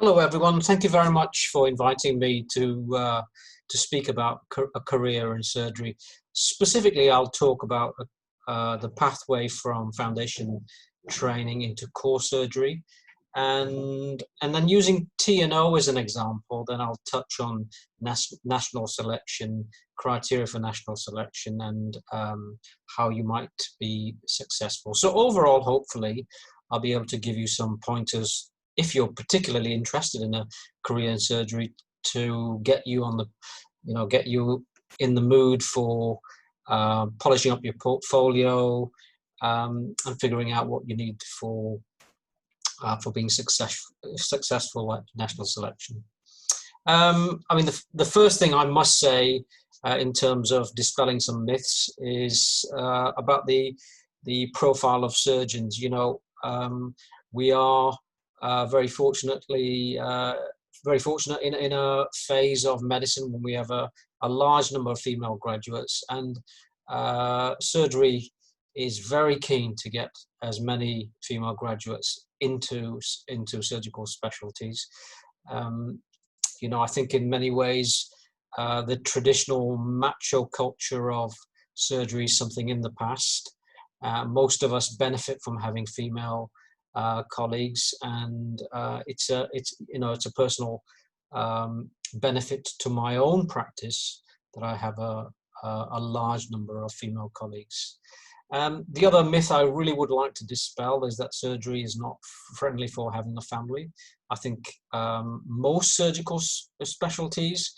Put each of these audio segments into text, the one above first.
Hello, everyone. Thank you very much for inviting me to speak about a career in surgery. Specifically, I'll talk about the pathway from foundation training into core surgery, and then using T&O as an example. Then I'll touch on national selection, criteria for national selection, and how you might be successful. So overall, hopefully, I'll be able to give you some pointers if you're particularly interested in a career in surgery, to get you on the, get you in the mood for polishing up your portfolio, and figuring out what you need for being successful at national selection. I mean, the first thing I must say in terms of dispelling some myths is about the profile of surgeons. We are very fortunate in a phase of medicine when we have a large number of female graduates, and surgery is very keen to get as many female graduates into surgical specialties. I think in many ways the traditional macho culture of surgery is something in the past. Most of us benefit from having female colleagues, and it's a personal benefit to my own practice that I have a large number of female colleagues. The other myth I really would like to dispel is that surgery is not friendly for having a family. I think most surgical specialties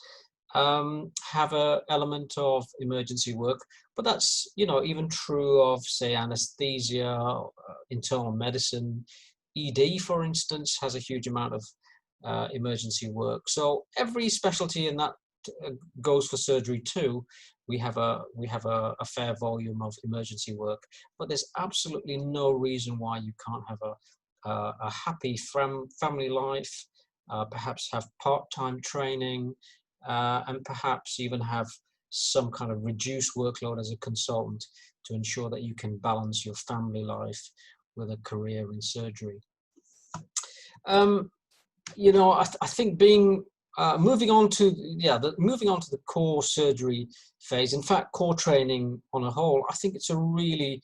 have an element of emergency work, but that's even true of, say, anesthesia, internal medicine. ED, for instance, has a huge amount of emergency work. So every specialty in that goes for surgery too. We have a fair volume of emergency work, but there's absolutely no reason why you can't have a happy family life, perhaps have part-time training, and perhaps even have some kind of reduced workload as a consultant to ensure that you can balance your family life with a career in surgery. I think moving on to the core surgery phase. In fact, core training on a whole, I think it's a really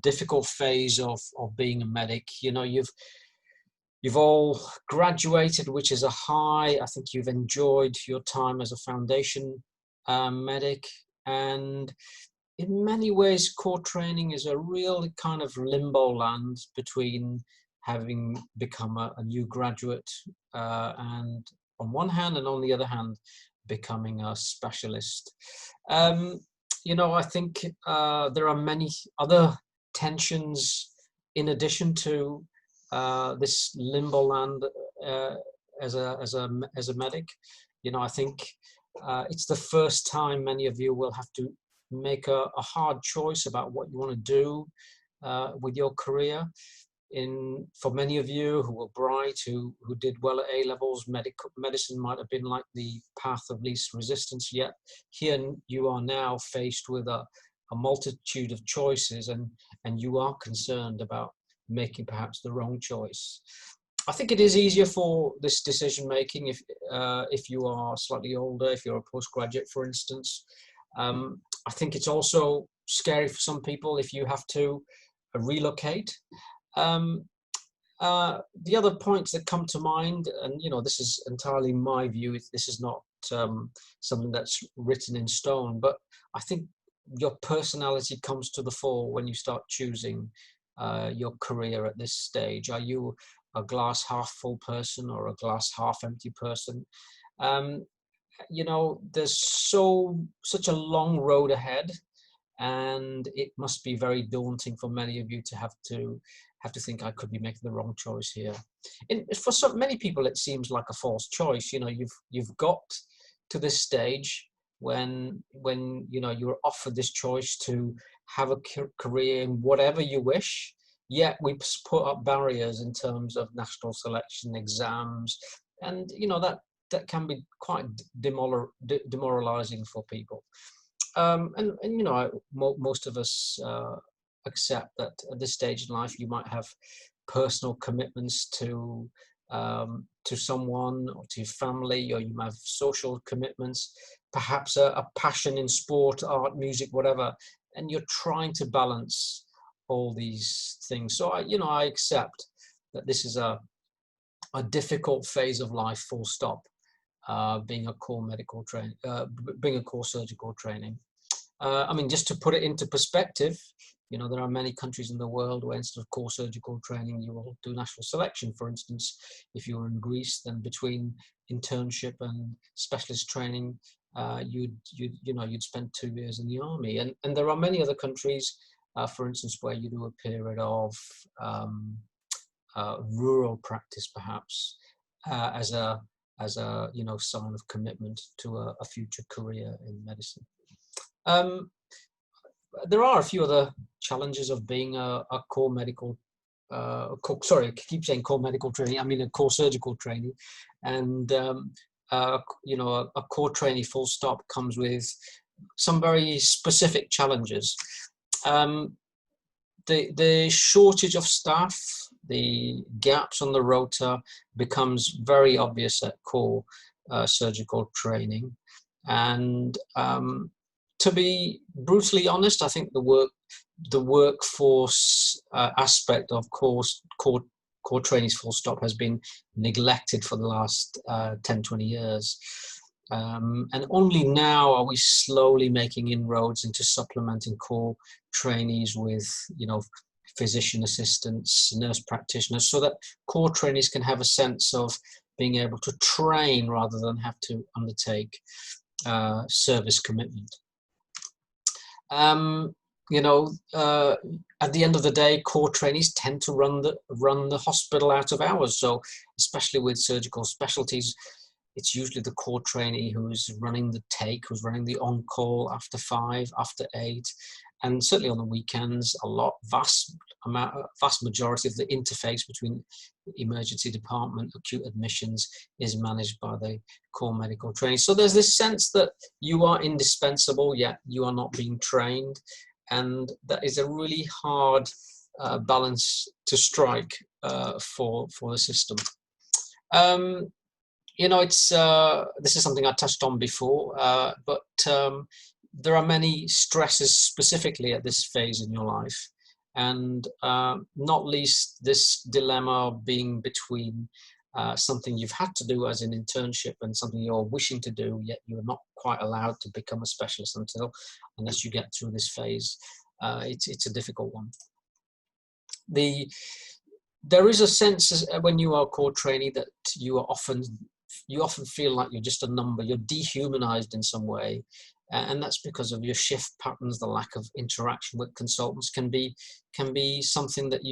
difficult phase of being a medic. You've all graduated, which is a high. I think you've enjoyed your time as a foundation medic, and in many ways, core training is a real kind of limbo land between having become a new graduate and on one hand, and on the other hand, becoming a specialist. I think there are many other tensions in addition to this limbo land as a medic. I think it's the first time many of you will have to make a hard choice about what you want to do with your career. For many of you who were bright, who did well at A-levels, medicine might have been like the path of least resistance, yet here you are now faced with a multitude of choices, and you are concerned about making perhaps the wrong choice. I think it is easier for this decision making if you are slightly older, if you're a postgraduate, for instance. I think it's also scary for some people if you have to relocate. The other points that come to mind, and this is entirely my view, this is not something that's written in stone, but I think your personality comes to the fore when you start choosing your career at this stage. Are you a glass half full person or a glass half empty person? There's such a long road ahead, and it must be very daunting for many of you to have to think, I could be making the wrong choice here. For many people, it seems like a false choice. You've got to this stage when you're offered this choice to have a career in whatever you wish, yet we put up barriers in terms of national selection exams, and that can be quite demoralizing for people. Most of us accept that at this stage in life you might have personal commitments to to someone or to your family, or you have social commitments, perhaps a passion in sport, art, music, whatever, and you're trying to balance all these things. So I accept that this is a difficult phase of life, full stop. Being a core medical being a core surgical training. I mean, just to put it into perspective, there are many countries in the world where instead of core surgical training, you will do national selection. For instance, if you were in Greece, then between internship and specialist training, you'd spend 2 years in the army. And there are many other countries, for instance, where you do a period of rural practice, perhaps, as a sign of commitment to a future career in medicine. There are a few other challenges of being a core medical, sorry, I keep saying core medical training, I mean a core surgical training. And, a core trainee full stop comes with some very specific challenges. The shortage of staff, the gaps on the rota becomes very obvious at core surgical training. And to be brutally honest, I think the workforce aspect of core trainees full stop has been neglected for the last 10, 20 years. And only now are we slowly making inroads into supplementing core trainees with, physician assistants, nurse practitioners, so that core trainees can have a sense of being able to train rather than have to undertake service commitment. At the end of the day, core trainees tend to run the hospital out of hours. So especially with surgical specialties, it's usually the core trainee who's running the take, who's running the on-call after 5, after 8, and certainly on the weekends, vast majority of the interface between emergency department, acute admissions is managed by the core medical trainee. So there's this sense that you are indispensable, yet you are not being trained, and that is a really hard balance to strike for the system. This is something I touched on before, but there are many stresses specifically at this phase in your life, and not least this dilemma of being between something you've had to do as an internship and something you're wishing to do, yet you're not quite allowed to become a specialist unless you get through this phase. It's a difficult one. There is a sense when you are a core trainee that you often feel like you're just a number, you're dehumanized in some way. And that's because of your shift patterns. The lack of interaction with consultants can be something that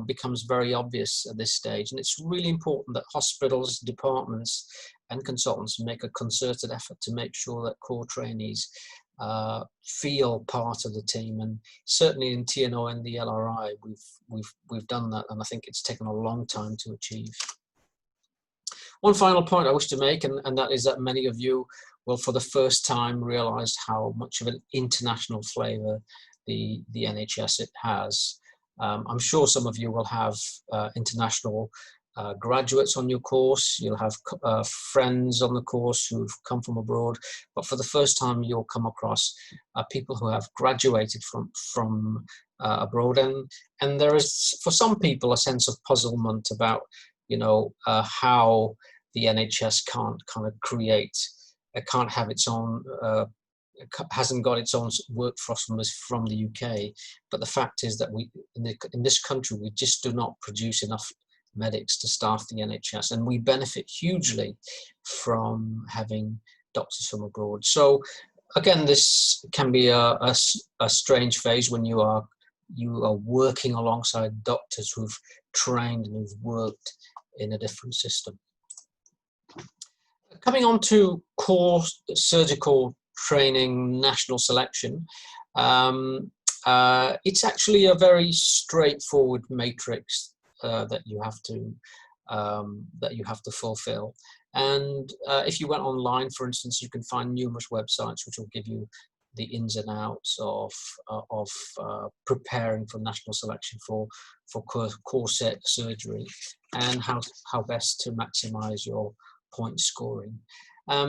becomes very obvious at this stage. And it's really important that hospitals, departments, and consultants make a concerted effort to make sure that core trainees feel part of the team. And certainly in TNO and the LRI, we've done that, and I think it's taken a long time to achieve. One final point I wish to make, and that is that many of you will for the first time realize how much of an international flavor the NHS it has. I'm sure some of you will have international graduates on your course. You'll have friends on the course who've come from abroad, but for the first time you'll come across people who have graduated from abroad, and there is for some people a sense of puzzlement about how the NHS can't kind of create, it can't have its own, hasn't got its own workforce from the UK. But the fact is that in this country, we just do not produce enough medics to staff the NHS, and we benefit hugely from having doctors from abroad. So again, this can be a strange phase when you are working alongside doctors who've trained and who've worked in a different system. Coming on to core surgical training national selection, it's actually a very straightforward matrix that you have to fulfill. And if you went online, for instance, you can find numerous websites which will give you the ins and outs of preparing for national selection for core surgery, and how best to maximize your point scoring.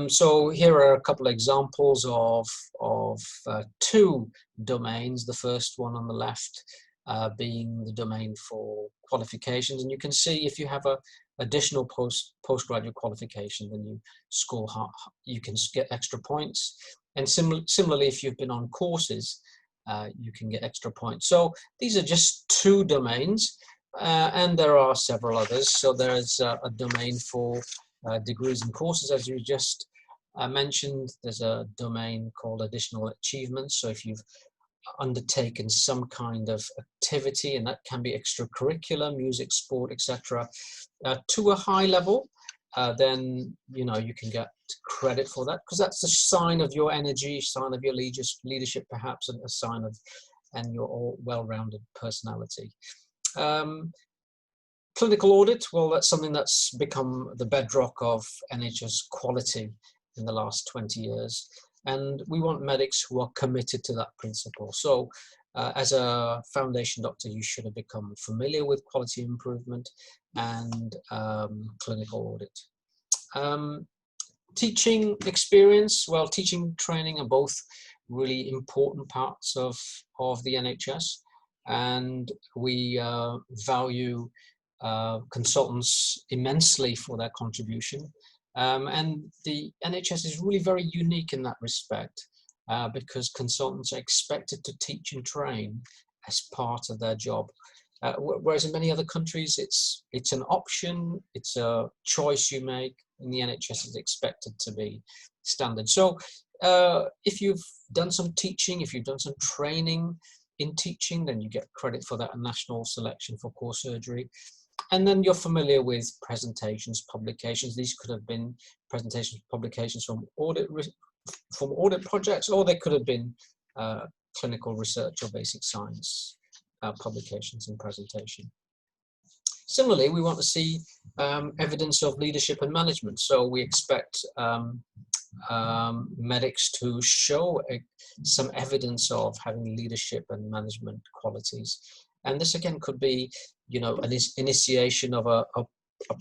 So here are a couple of examples of two domains. The first one on the left being the domain for qualifications, and you can see if you have a additional postgraduate qualification, then you can get extra points. And similarly, if you've been on courses, you can get extra points. So these are just two domains, and there are several others. So there's a domain for degrees and courses, as you just mentioned. There's a domain called additional achievements. So if you've undertaken some kind of activity, and that can be extracurricular, music, sport, etc., to a high level, then you can get credit for that, because that's a sign of your energy, sign of your leadership, perhaps, and a sign of your all well-rounded personality. Clinical audit, well, that's something that's become the bedrock of NHS quality in the last 20 years. And we want medics who are committed to that principle. So as a foundation doctor, you should have become familiar with quality improvement and clinical audit. Teaching experience, well, teaching training are both really important parts of the NHS. And we value consultants immensely for their contribution. And the NHS is really very unique in that respect, because consultants are expected to teach and train as part of their job. Whereas in many other countries, it's an option, it's a choice you make, and the NHS is expected to be standard. So if you've done some teaching, if you've done some training in teaching, then you get credit for that national selection for core surgery. And then you're familiar with presentations, publications. These could have been presentations, publications from audit projects, or they could have been clinical research or basic science publications and presentation. Similarly, we want to see evidence of leadership and management. So we expect medics to show some evidence of having leadership and management qualities. And this again could be, an initiation of a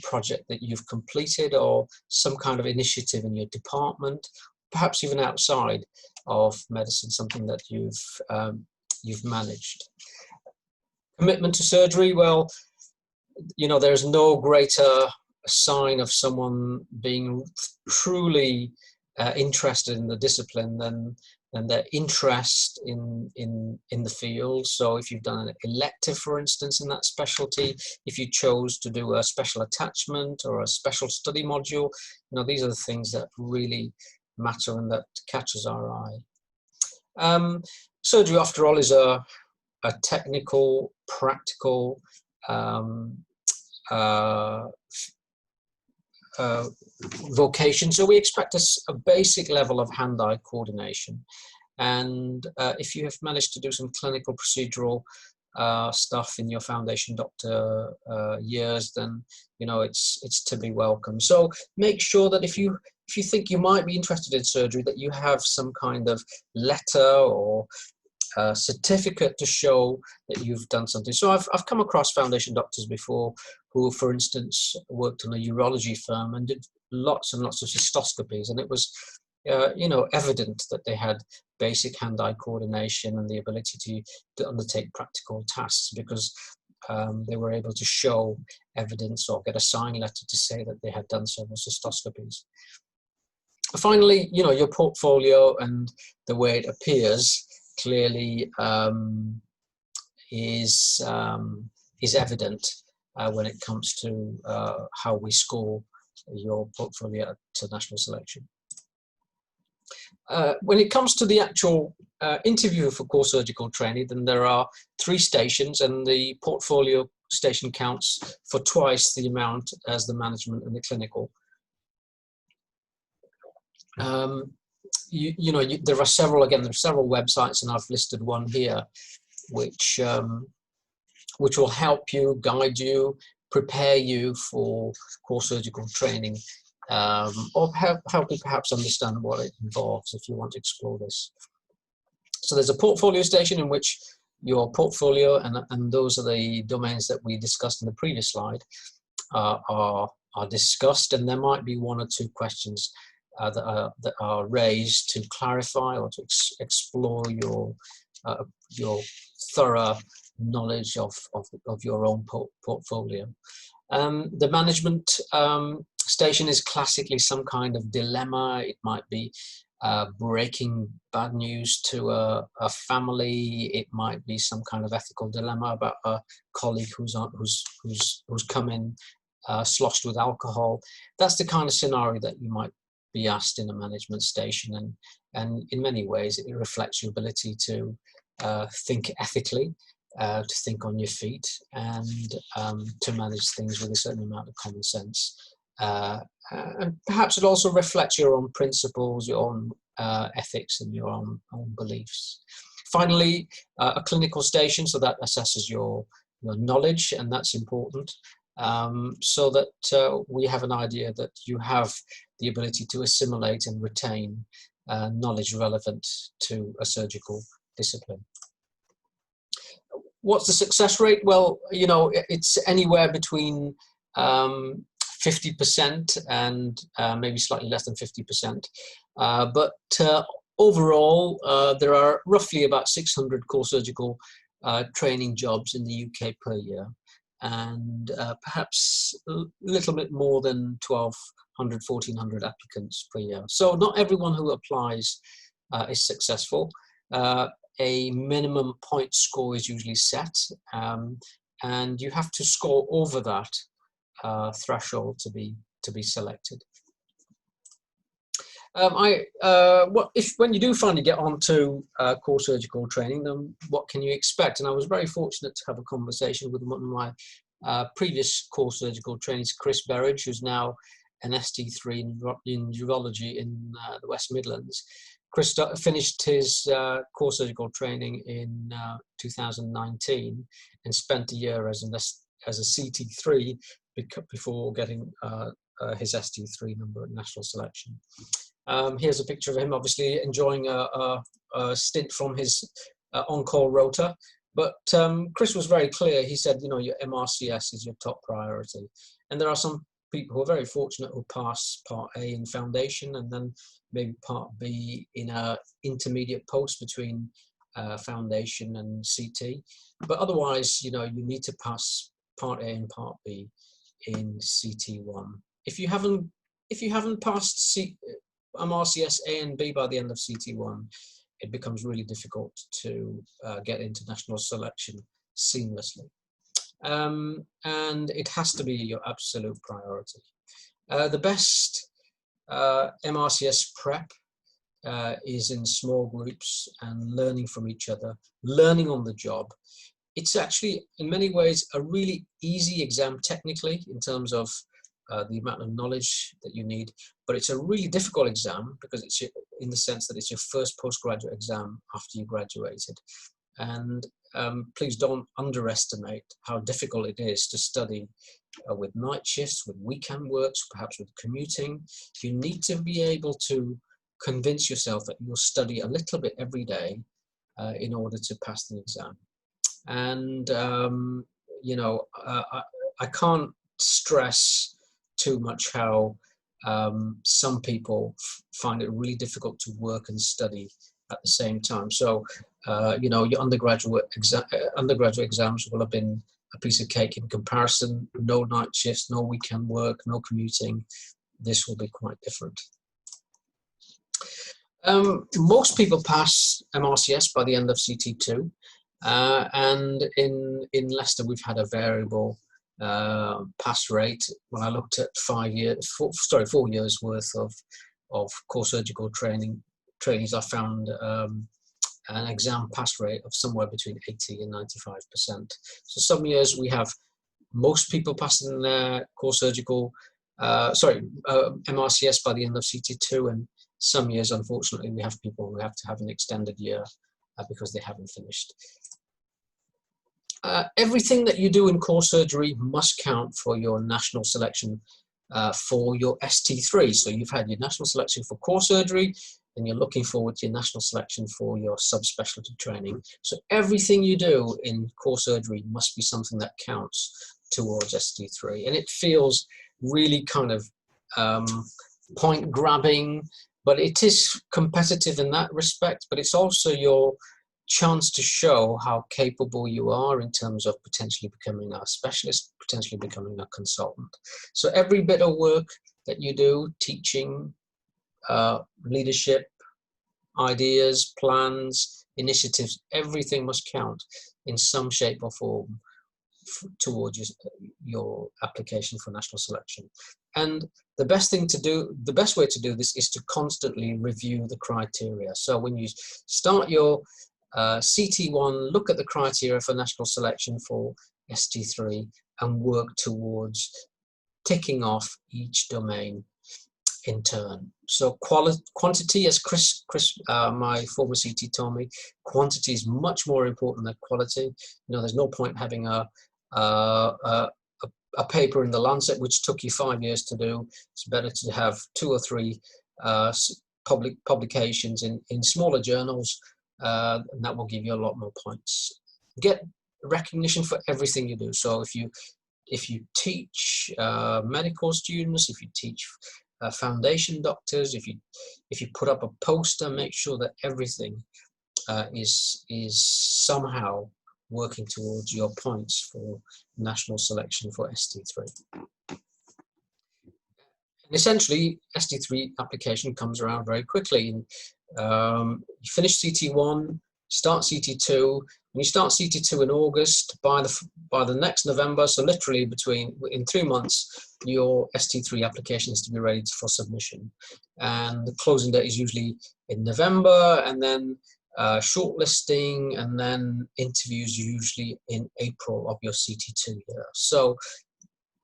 project that you've completed, or some kind of initiative in your department, perhaps even outside of medicine, something that you've managed. Commitment to surgery, well, there's no greater sign of someone being truly interested in the discipline than their interest in the field. So if you've done an elective, for instance, in that specialty, if you chose to do a special attachment or a special study module, these are the things that really matter and that catches our eye. Surgery, after all, is a technical, practical vocation, so we expect a basic level of hand-eye coordination. And if you have managed to do some clinical procedural stuff in your foundation doctor years, then it's to be welcome. So make sure that if you think you might be interested in surgery, that you have some kind of letter or certificate to show that you've done something. So I've come across foundation doctors before who, for instance, worked on a urology firm and did lots and lots of cystoscopies, and it was evident that they had basic hand-eye coordination and the ability to undertake practical tasks, because they were able to show evidence or get a sign letter to say that they had done several cystoscopies. Finally, your portfolio and the way it appears clearly is evident when it comes to how we score your portfolio to national selection. When it comes to the actual interview for core surgical training, then there are 3 stations, and the portfolio station counts for twice the amount as the management and the clinical. There are several websites, and I've listed one here, which will help you, guide you, prepare you for core surgical training, or help you perhaps understand what it involves if you want to explore this. So there's a portfolio station in which your portfolio, and those are the domains that we discussed in the previous slide, are discussed, and there might be one or two questions that are raised to clarify or to explore your thorough knowledge of your own portfolio. The management station is classically some kind of dilemma. It might be breaking bad news to a family. It might be some kind of ethical dilemma about a colleague who's come in sloshed with alcohol. That's the kind of scenario that you might be asked in a management station, and in many ways it reflects your ability to think ethically, to think on your feet, and to manage things with a certain amount of common sense. And perhaps it also reflects your own principles, your own ethics, and your own beliefs. Finally, a clinical station, so that assesses your knowledge, and that's important, so that we have an idea that you have the ability to assimilate and retain knowledge relevant to a surgical discipline. What's the success rate? Well, it's anywhere between 50% and maybe slightly less than 50%. But overall, there are roughly about 600 core surgical training jobs in the UK per year, and perhaps a little bit more than 1,200, 1,400 applicants per year. So not everyone who applies is successful. A minimum point score is usually set, and you have to score over that threshold to be selected. When you do finally get onto core surgical training, then what can you expect? And I was very fortunate to have a conversation with one of my previous core surgical trainees, Chris Berridge, who's now an ST3 in urology in the West Midlands. Chris finished his core surgical training in 2019 and spent a year as a CT3 before getting his ST3 number at national selection. Here's a picture of him, obviously enjoying a stint from his on-call rota. But Chris was very clear. He said, your MRCS is your top priority. And there are some people who are very fortunate who pass Part A in foundation, and then maybe Part B in a intermediate post between foundation and CT. But otherwise, you need to pass Part A and Part B in CT1. If you haven't passed MRCS A and B by the end of CT1, it becomes really difficult to get into national selection seamlessly. And it has to be your absolute priority. The best MRCS prep is in small groups and learning from each other, learning on the job. It's actually, in many ways, a really easy exam technically in terms of the amount of knowledge that you need, but it's a really difficult exam because it's in the sense that it's your first postgraduate exam after you graduated. And please don't underestimate how difficult it is to study with night shifts, with weekend works, perhaps with commuting. You need to be able to convince yourself that you'll study a little bit every day in order to pass the exam. And, I can't stress too much how some people find it really difficult to work and study at the same time. So, your undergraduate exams will have been a piece of cake in comparison. No night shifts, no weekend work, no commuting. This will be quite different. Most people pass MRCS by the end of CT2, and in Leicester we've had a variable pass rate. When I looked at 4 years worth of core surgical trainees, I found an exam pass rate of somewhere between 80 and 95%. So some years we have most people passing their core surgical, MRCS by the end of CT2, and some years, unfortunately, we have people who have to have an extended year because they haven't finished. Everything that you do in core surgery must count for your national selection for your ST3. So you've had your national selection for core surgery, and you're looking forward to your national selection for your subspecialty training. So everything you do in core surgery must be something that counts towards ST3, and it feels really kind of point grabbing, but it is competitive in that respect, but it's also your chance to show how capable you are in terms of potentially becoming a specialist, potentially becoming a consultant. So every bit of work that you do, teaching, leadership, ideas, plans, initiatives, everything must count in some shape or form towards your application for national selection. And the best thing to do, the best way to do this is to constantly review the criteria. So when you start your CT1, look at the criteria for national selection for ST3 and work towards ticking off each domain in turn. So quantity, as Chris my former CT told me, quantity is much more important than quality. You know, there's no point having a paper in the Lancet which took you 5 years to do. It's better to have 2 or 3 public publications in smaller journals, and that will give you a lot more points. Get recognition for everything you do. So if you teach medical students, if you teach foundation doctors, if you put up a poster, make sure that everything is somehow working towards your points for national selection for ST3. And essentially, ST3 application comes around very quickly. You finish CT1, start CT2. When you start CT2 in August, by the next November, so literally in 3 months, your ST3 application is to be ready for submission. And the closing date is usually in November, and then shortlisting, and then interviews usually in April of your CT2 year. So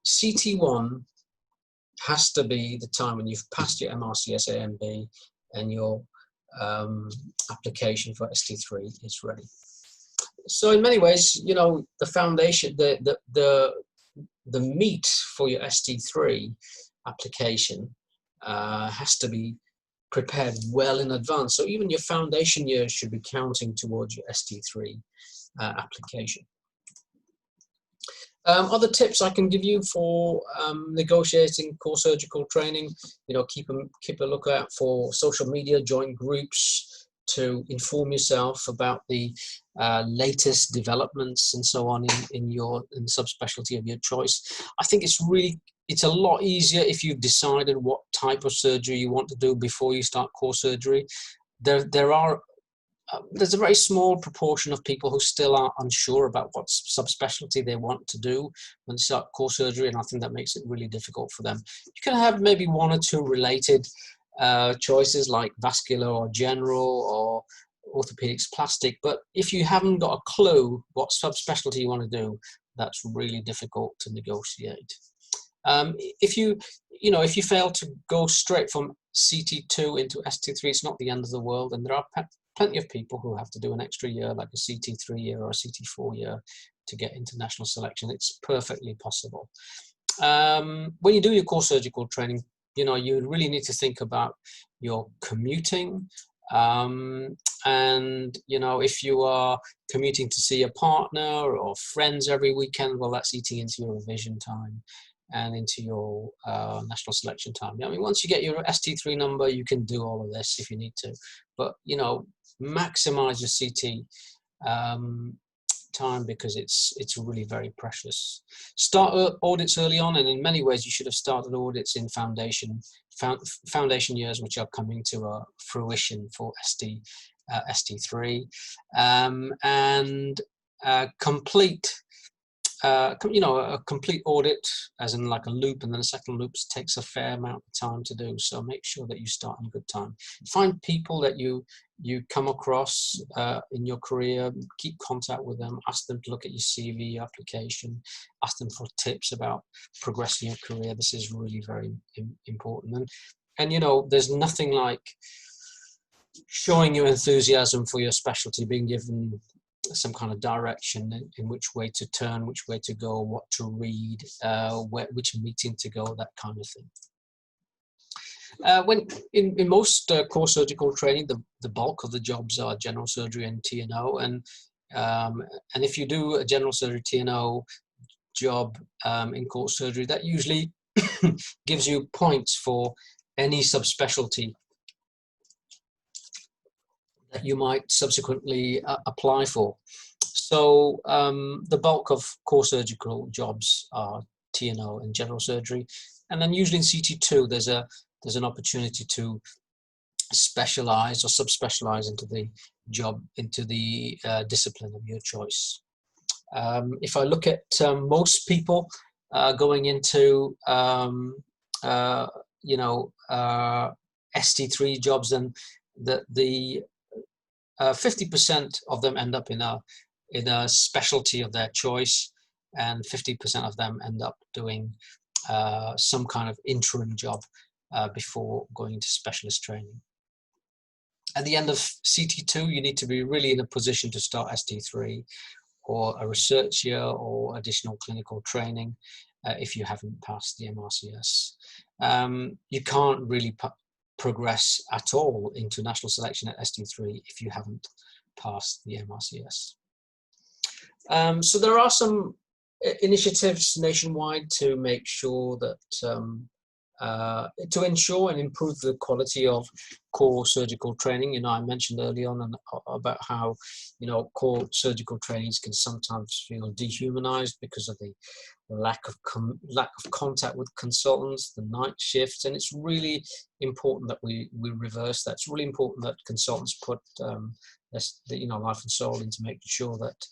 CT1 has to be the time when you've passed your MRCS A&B and your application for ST3 is ready. So in many ways, you know, the foundation, the meat for your ST3 application has to be prepared well in advance. So even your foundation years should be counting towards your ST3 application. Other tips I can give you for negotiating core surgical training, you know, keep a lookout for social media, join groups to inform yourself about the latest developments and so on in the subspecialty of your choice. I think it's a lot easier if you've decided what type of surgery you want to do before you start core surgery. There's a very small proportion of people who still are unsure about what subspecialty they want to do when they start core surgery, and I think that makes it really difficult for them. You can have maybe 1 or 2 related choices like vascular or general or orthopedics plastic, but if you haven't got a clue what subspecialty you want to do, that's really difficult to negotiate. If you fail to go straight from CT2 into ST3, it's not the end of the world, and there are plenty of people who have to do an extra year, like a CT3 year or a CT4 year, to get into national selection. It's perfectly possible. When you do your core surgical training, you know, you really need to think about your commuting. And, you know, if you are commuting to see a partner or friends every weekend, well, that's eating into your revision time and into your national selection time. I mean, once you get your ST3 number, you can do all of this if you need to. But, you know, maximize your CT time, because it's really very precious. Start audits early on, and in many ways you should have started audits in foundation years, which are coming to fruition for ST3, and complete a complete audit, as in like a loop, and then a second loop takes a fair amount of time to do. So make sure that you start in good time. Find people that you come across in your career, keep contact with them, ask them to look at your CV application, ask them for tips about progressing your career. This is really very important. And you know, there's nothing like showing your enthusiasm for your specialty, being given some kind of direction in which way to turn, which way to go, what to read, which meeting to go, that kind of thing. When in most core surgical training, the bulk of the jobs are general surgery and T&O, and if you do a general surgery T&O job in core surgery, that usually gives you points for any subspecialty that you might subsequently apply for. So the bulk of core surgical jobs are T&O and general surgery, and then usually in CT2 there's an opportunity to specialize or subspecialize into the job, into the discipline of your choice. If I look at most people going into ST3 jobs, then the 50% of them end up in a specialty of their choice, and 50% of them end up doing some kind of interim job before going into specialist training. At the end of CT2, you need to be really in a position to start ST3 or a research year or additional clinical training if you haven't passed the MRCS. You can't really progress at all into national selection at ST3 if you haven't passed the MRCS. So there are some initiatives nationwide to make sure that to ensure and improve the quality of core surgical training. I mentioned early on about how core surgical trainings can sometimes feel dehumanized because of the lack of contact with consultants, the night shifts, and it's really important that we reverse that. It's really important that consultants put life and soul into making sure that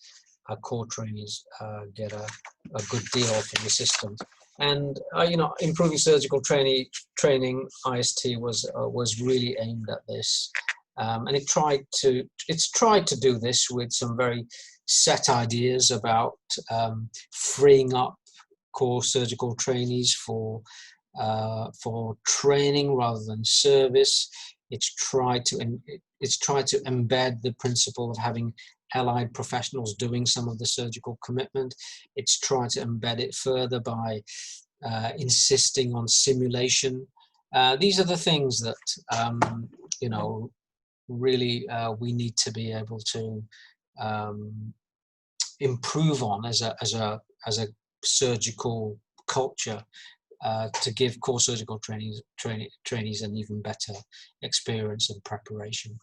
our core trainees get a good deal from the system. And improving surgical training IST was really aimed at this, and it's tried to do this with some very set ideas about freeing up core surgical trainees for training rather than service. It's tried to embed the principle of having allied professionals doing some of the surgical commitment. It's tried to embed it further by insisting on simulation. These are the things that really we need to be able to improve on as a surgical culture to give core surgical trainees an even better experience and preparation.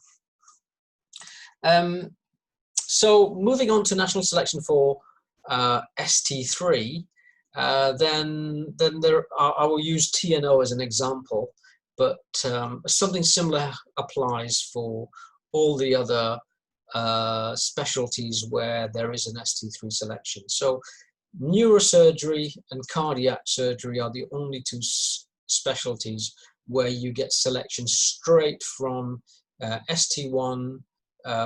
So moving on to national selection for ST3, then I will use T&O as an example, but something similar applies for all the other specialties where there is an ST3 selection. So neurosurgery and cardiac surgery are the only two specialties where you get selection straight from ST1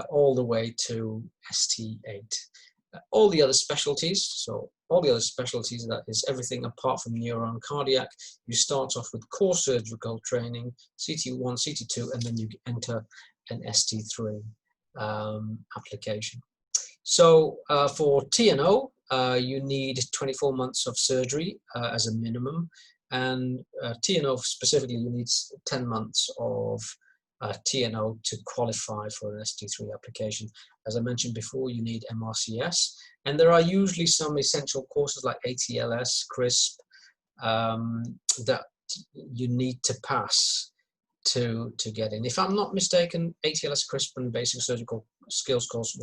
all the way to ST8. All the other specialties, that is everything apart from neuro and cardiac, you start off with core surgical training, CT1, CT2, and then you enter an ST3 application. So for T&O, you need 24 months of surgery as a minimum, and T&O specifically, you need 10 months of T&O to qualify for an ST3 application. As I mentioned before, you need MRCS, and there are usually some essential courses like ATLS, CRISP, that you need to pass to get in. If I'm not mistaken, ATLS, CRISP, and basic surgical skills course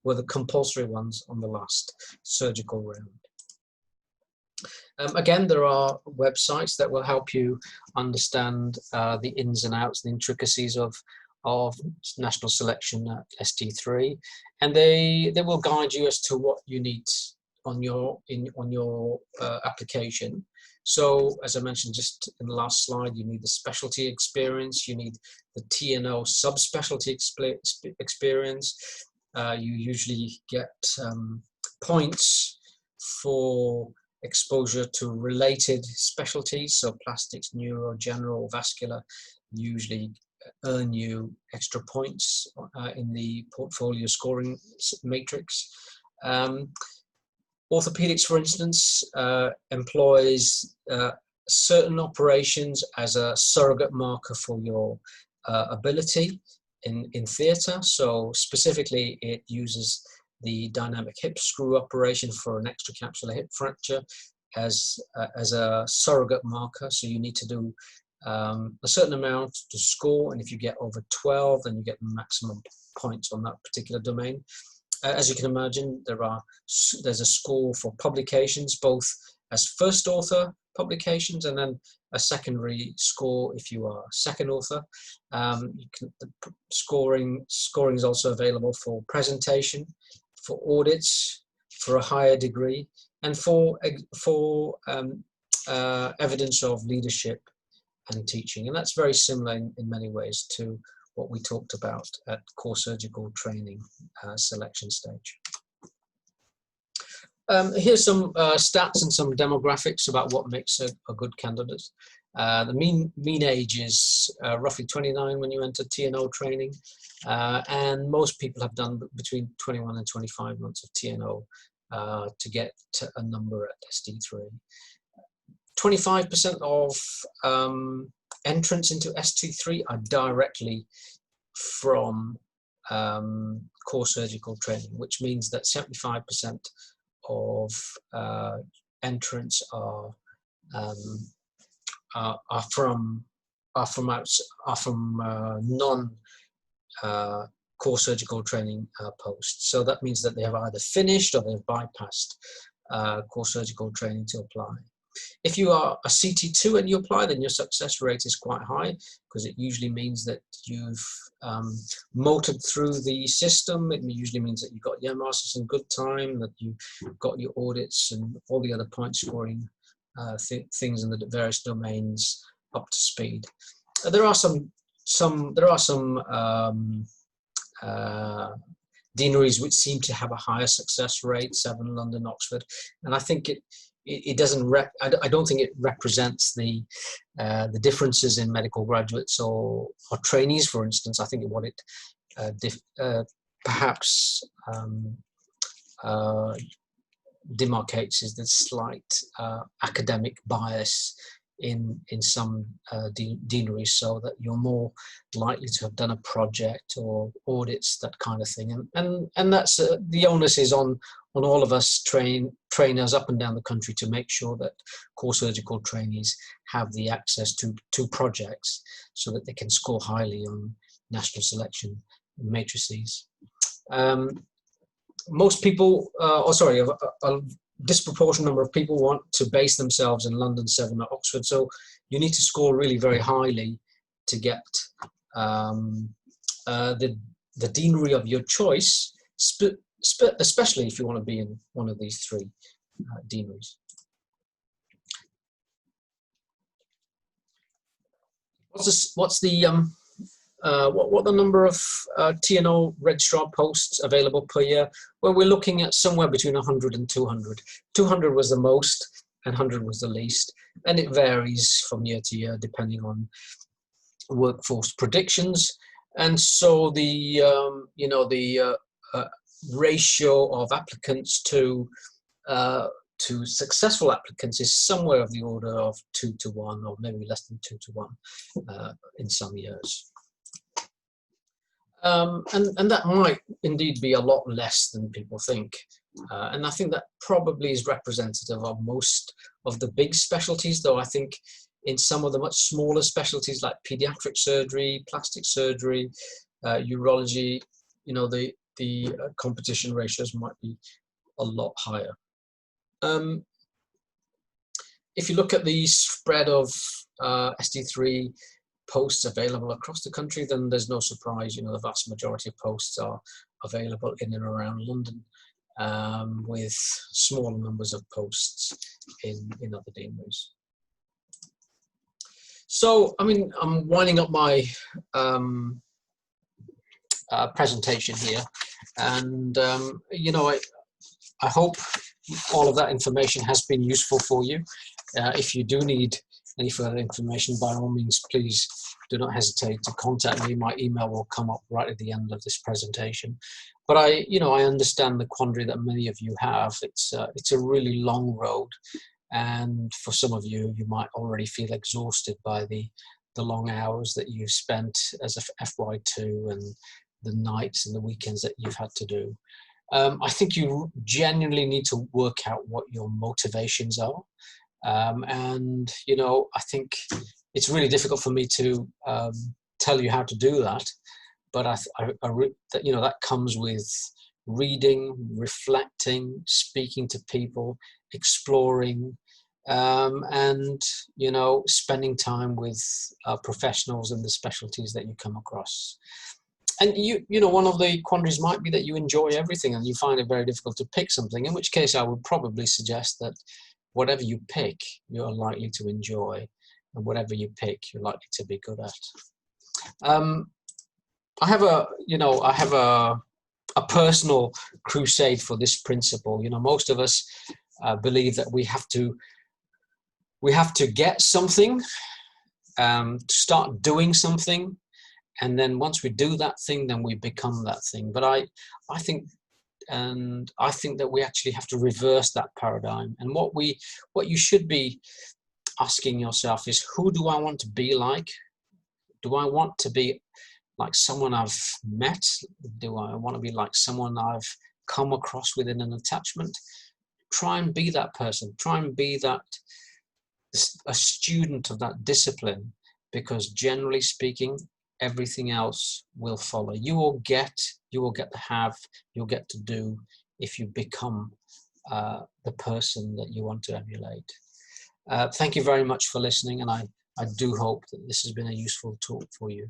were the compulsory ones on the last surgical round. Again, there are websites that will help you understand the ins and outs, the intricacies of national selection at ST3, and they will guide you as to what you need on your application. So, as I mentioned just in the last slide, you need the specialty experience, you need the T&O subspecialty experience. You usually get points for exposure to related specialties, so plastics, neuro, general, vascular usually earn you extra points in the portfolio scoring matrix. Orthopaedics, for instance, employs certain operations as a surrogate marker for your ability in theatre. So specifically, it uses the dynamic hip screw operation for an extracapsular hip fracture as a surrogate marker. So you need to do a certain amount to score, and if you get over 12, then you get the maximum points on that particular domain. As you can imagine, there's a score for publications, both as first author publications and then a secondary score if you are second author. Scoring is also available for presentation, for audits, for a higher degree, and for evidence of leadership and teaching. And that's very similar in many ways to what we talked about at core surgical training selection stage. Here's some stats and some demographics about what makes a good candidate. The mean age is roughly 29 when you enter TNO training, and most people have done between 21 and 25 months of TNO to get to a number at ST3. 25% of entrants into ST3 are directly from core surgical training, which means that 75% of entrants are from non core surgical training posts. So that means that they have either finished or they've bypassed core surgical training to apply. If you are a CT2 and you apply, then your success rate is quite high, because it usually means that you've motored through the system. It usually means that you got your masters in good time, that you got your audits and all the other point scoring things in the various domains up to speed. There are some deaneries which seem to have a higher success rate, 7 London, Oxford, and I think it doesn't. I don't think it represents the differences in medical graduates or trainees, for instance. I think what it perhaps demarcates is the slight academic bias in some deaneries, so that you're more likely to have done a project or audits, that kind of thing, and that's the onus is on all of us trainers up and down the country to make sure that core surgical trainees have the access to projects so that they can score highly on national selection matrices. Most people, a disproportionate number of people want to base themselves in London, 7 or Oxford, so you need to score really very highly to get the deanery of your choice, especially if you want to be in one of these 3 deaneries. What's the number of TNO registrar posts available per year? Well, we're looking at somewhere between 100 and 200. 200 was the most and 100 was the least, and it varies from year to year depending on workforce predictions. And so the ratio of applicants to successful applicants is somewhere of the order of 2 to 1, or maybe less than 2 to 1 in some years. And that might indeed be a lot less than people think. And I think that probably is representative of most of the big specialties, though I think in some of the much smaller specialties like pediatric surgery, plastic surgery, urology, the competition ratios might be a lot higher. If you look at the spread of ST3 posts available across the country, then there's no surprise, the vast majority of posts are available in and around London, with smaller numbers of posts in other deaneries. So, I mean, I'm winding up my presentation here, and I hope all of that information has been useful for you. If you do need any further information, by all means, please do not hesitate to contact me. My email will come up right at the end of this presentation. But I understand the quandary that many of you have. It's a really long road, And for some of you, you might already feel exhausted by the long hours that you've spent as a FY2 and the nights and the weekends that you've had to do. I think you genuinely need to work out what your motivations are. And, you know, I think it's really difficult for me to tell you how to do that. But you know, that comes with reading, reflecting, speaking to people, exploring, and, you know, spending time with professionals in the specialties that you come across. And you know, one of the quandaries might be that you enjoy everything and you find it very difficult to pick something, in which case I would probably suggest that whatever you pick, you're likely to enjoy, and whatever you pick, you're likely to be good at. I have a personal crusade for this principle. You know, most of us believe that we have to get something, start doing something, and then once we do that thing, then we become that thing. But I think that we actually have to reverse that paradigm. And what you should be asking yourself is, who do I want to be like? Do I want to be like someone I've met? Do I want to be like someone I've come across within an attachment? Try and be that person. Try and be a student of that discipline, because generally speaking, everything else will follow. You will get to have, you'll get to do if you become the person that you want to emulate. Thank you very much for listening, and I do hope that this has been a useful talk for you.